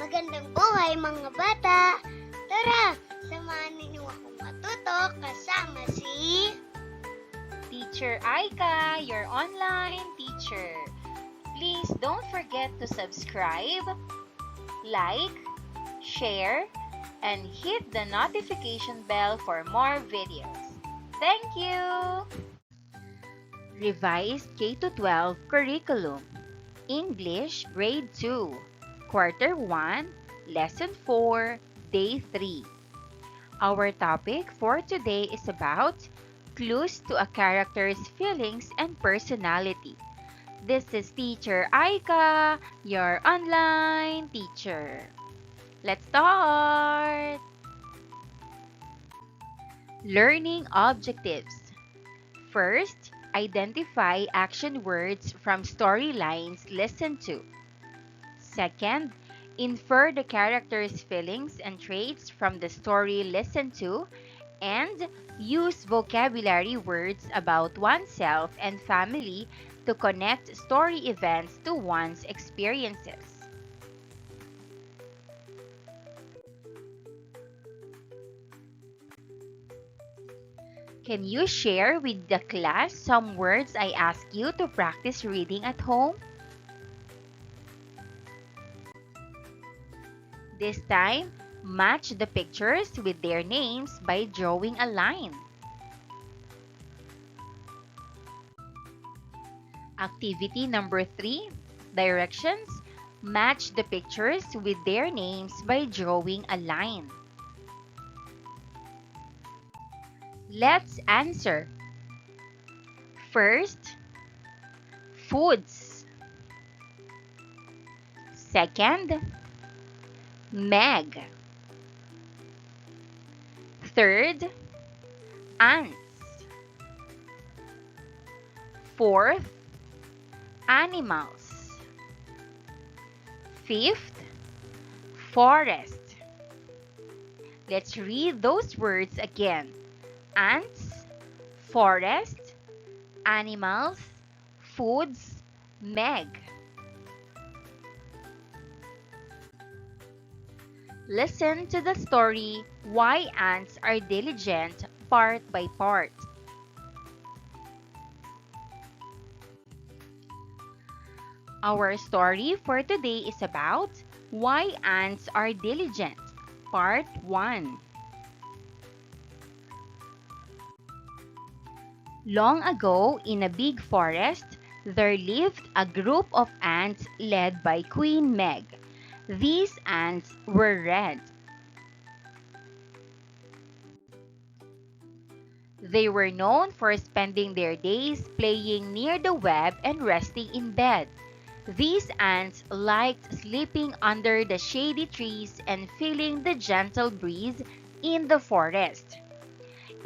Magandang buhay mga bata! Tara, samahan ninyo akong matuto kasama si Teacher Aika, your online teacher. Please don't forget to subscribe, like, share, and hit the notification bell for more videos. Thank you! Revised K-12 Curriculum English Grade 2 Quarter 1 Lesson 4 Day 3. Our topic for today is about clues to a character's feelings and personality. This is Teacher Aika, your online teacher. Let's start! Learning objectives. First, identify action words from storylines listened to. Second, infer the character's feelings and traits from the story listened to, and use vocabulary words about oneself and family to connect story events to one's experiences. Can you share with the class some words I ask you to practice reading at home? This time, match the pictures with their names by drawing a line. Activity number 3, directions. Match the pictures with their names by drawing a line. Let's answer. First, foods. Second, Meg. Third, ants. Fourth, animals. Fifth, forest. Let's read those words again. Ants, forest, animals, foods, Meg. Listen to the story Why Ants Are Diligent part by part. Our story for today is about Why Ants Are Diligent, Part 1. Long ago, in a big forest, there lived a group of ants led by Queen Meg. These ants were red. They were known for spending their days playing near the web and resting in bed. These ants liked sleeping under the shady trees and feeling the gentle breeze in the forest.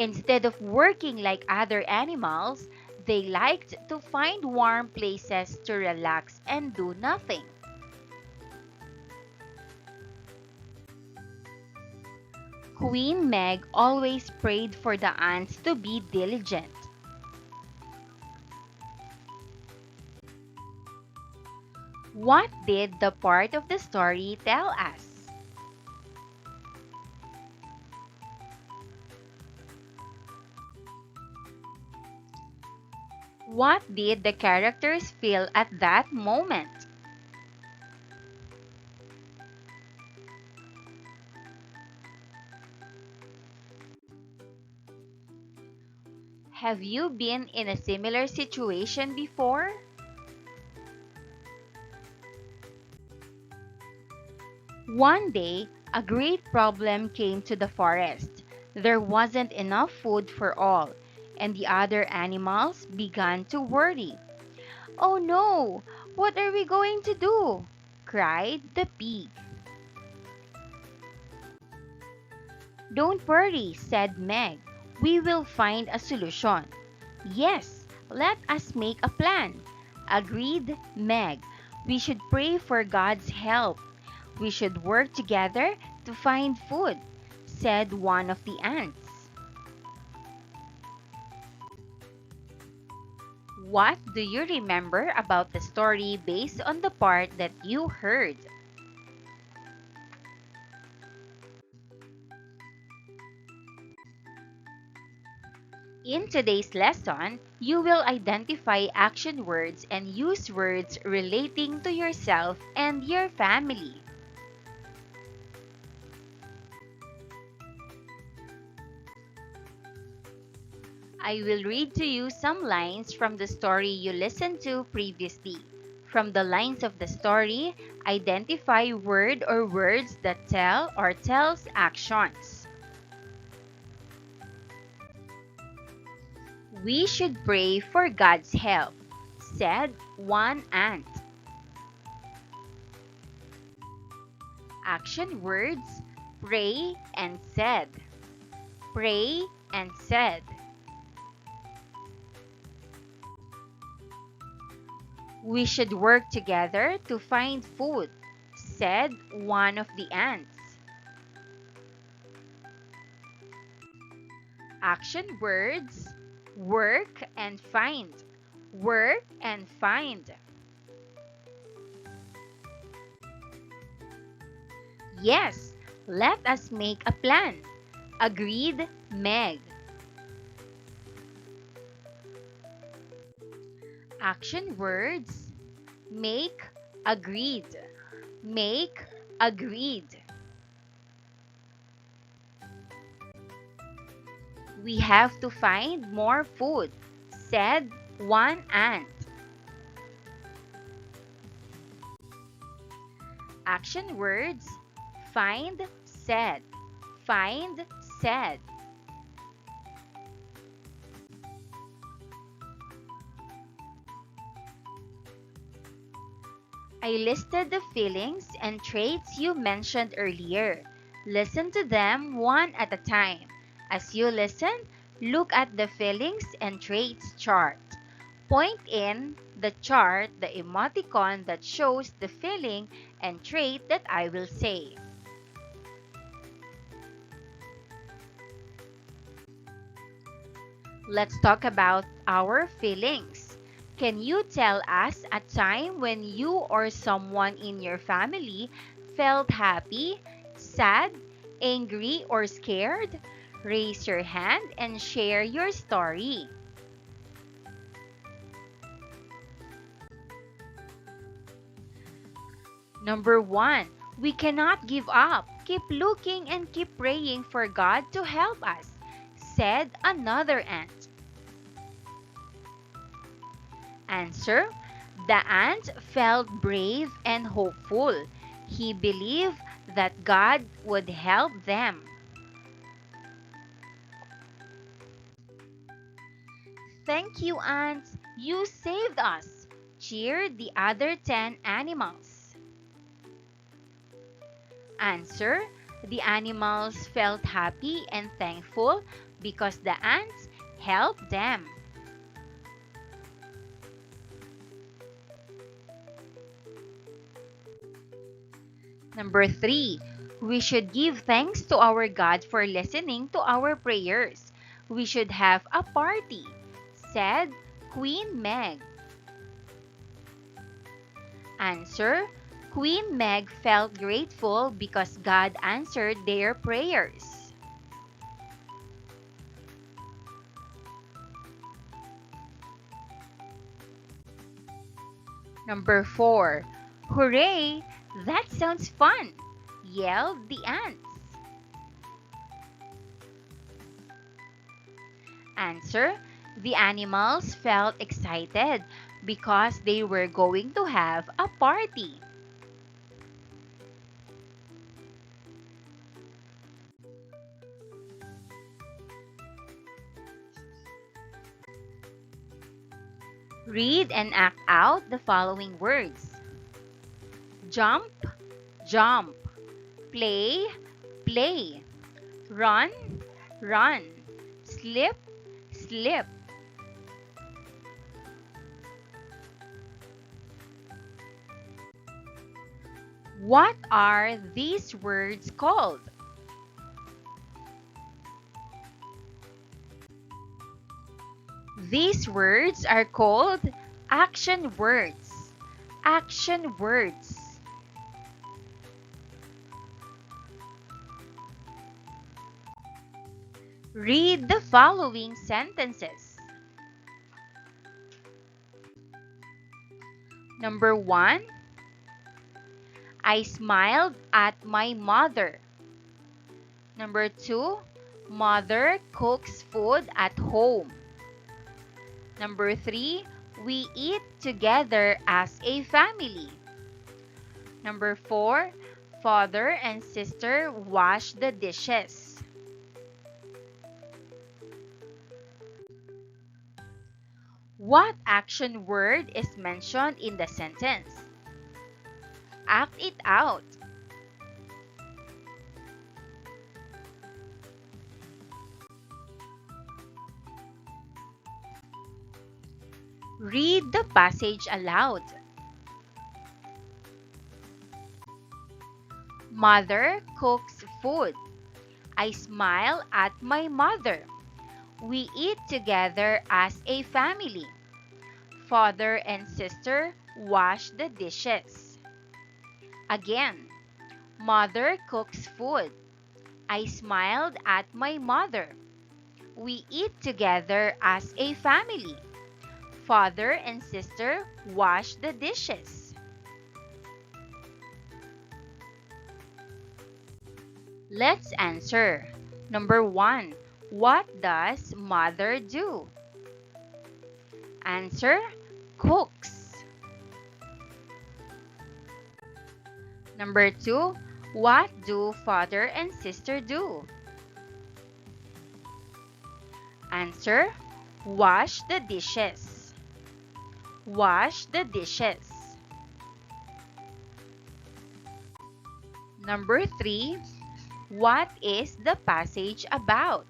Instead of working like other animals, they liked to find warm places to relax and do nothing. Queen Meg always prayed for the ants to be diligent. What did the part of the story tell us? What did the characters feel at that moment? Have you been in a similar situation before? One day, a great problem came to the forest. There wasn't enough food for all, and the other animals began to worry. "Oh no! What are we going to do?" cried the pig. "Don't worry," said Meg. "We will find a solution." "Yes, let us make a plan," agreed Meg. "We should pray for God's help. We should work together to find food," said one of the ants. What do you remember about the story based on the part that you heard? In today's lesson, you will identify action words and use words relating to yourself and your family. I will read to you some lines from the story you listened to previously. From the lines of the story, identify word or words that tell or tells actions. We should pray for God's help, said one ant. Action words, pray and said. Pray and said. We should work together to find food, said one of the ants. Action words, work and find. Work and find. Yes, let us make a plan, agreed Meg. Action words, make, agreed. Make, agreed. We have to find more food, said one ant. Action words, find, said. Find, said. I listed the feelings and traits you mentioned earlier. Listen to them one at a time. As you listen, look at the feelings and traits chart. Point in the chart the emoticon that shows the feeling and trait that I will say. Let's talk about our feelings. Can you tell us a time when you or someone in your family felt happy, sad, angry, or scared? Raise your hand and share your story. Number 1, we cannot give up. Keep looking and keep praying for God to help us, said another ant. Answer: the ant felt brave and hopeful. He believed that God would help them. Thank you, ants. You saved us, cheered the other 10 animals. Answer: the animals felt happy and thankful because the ants helped them. Number 3, we should give thanks to our God for listening to our prayers. We should have a party, said Queen Meg. Answer: Queen Meg felt grateful because God answered their prayers. Number 4, hooray! That sounds fun! Yelled the ants. Answer: the animals felt excited because they were going to have a party. Read and act out the following words. Jump, jump. Play, play. Run, run. Slip, slip. What are these words called? These words are called action words. Action words. Read the following sentences. Number 1, I smiled at my mother. Number 2, mother cooks food at home. Number 3, we eat together as a family. Number 4, father and sister wash the dishes. What action word is mentioned in the sentence? Act it out. Read the passage aloud. Mother cooks food. I smile at my mother. We eat together as a family. Father and sister wash the dishes. Again, mother cooks food. I smiled at my mother. We eat together as a family. Father and sister wash the dishes. Let's answer. Number 1. What does mother do? Answer: cooks. Number 2. What do father and sister do? Answer: wash the dishes. Wash the dishes. Number 3. What is the passage about?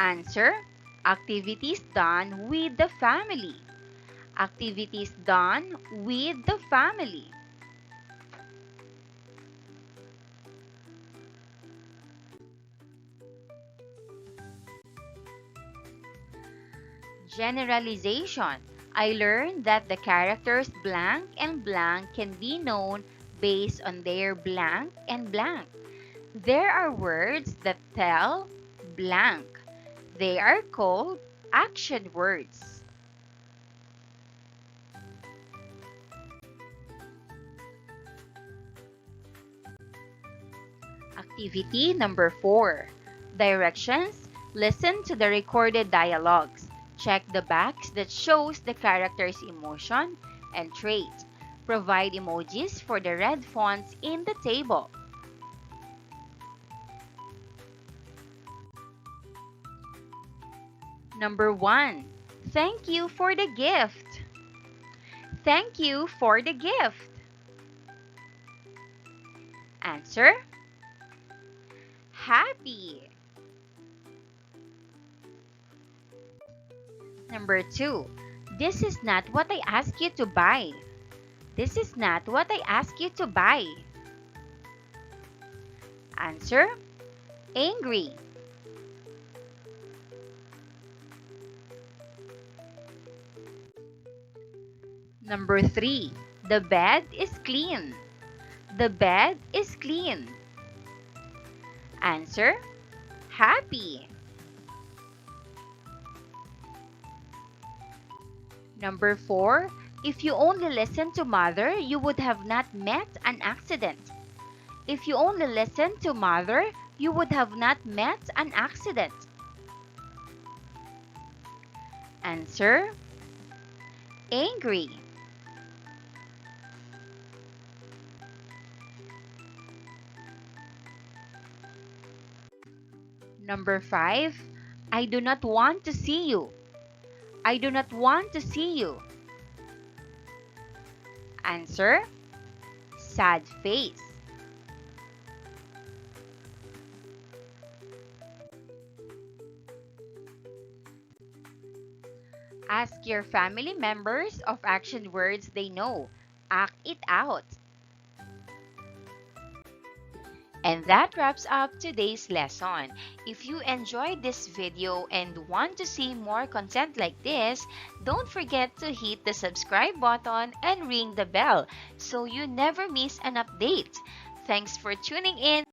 Answer: activities done with the family. Activities done with the family. Generalization. I learned that the characters blank and blank can be known based on their blank and blank. There are words that tell blank. They are called action words. Activity number 4. Directions. Listen to the recorded dialogues. Check the box that shows the character's emotion and trait. Provide emojis for the red fonts in the table. Number 1. Thank you for the gift. Thank you for the gift. Answer: happy. Number 2. This is not what I asked you to buy. This is not what I asked you to buy. Answer: angry. Number 3. The bed is clean. The bed is clean. Answer: happy. Number 4. If you only listened to mother, you would have not met an accident. If you only listened to mother, you would have not met an accident. Answer: angry. Number 5. I do not want to see you. I do not want to see you. Answer: sad face. Ask your family members of action words they know. Act it out. And that wraps up today's lesson. If you enjoyed this video and want to see more content like this, don't forget to hit the subscribe button and ring the bell so you never miss an update. Thanks for tuning in.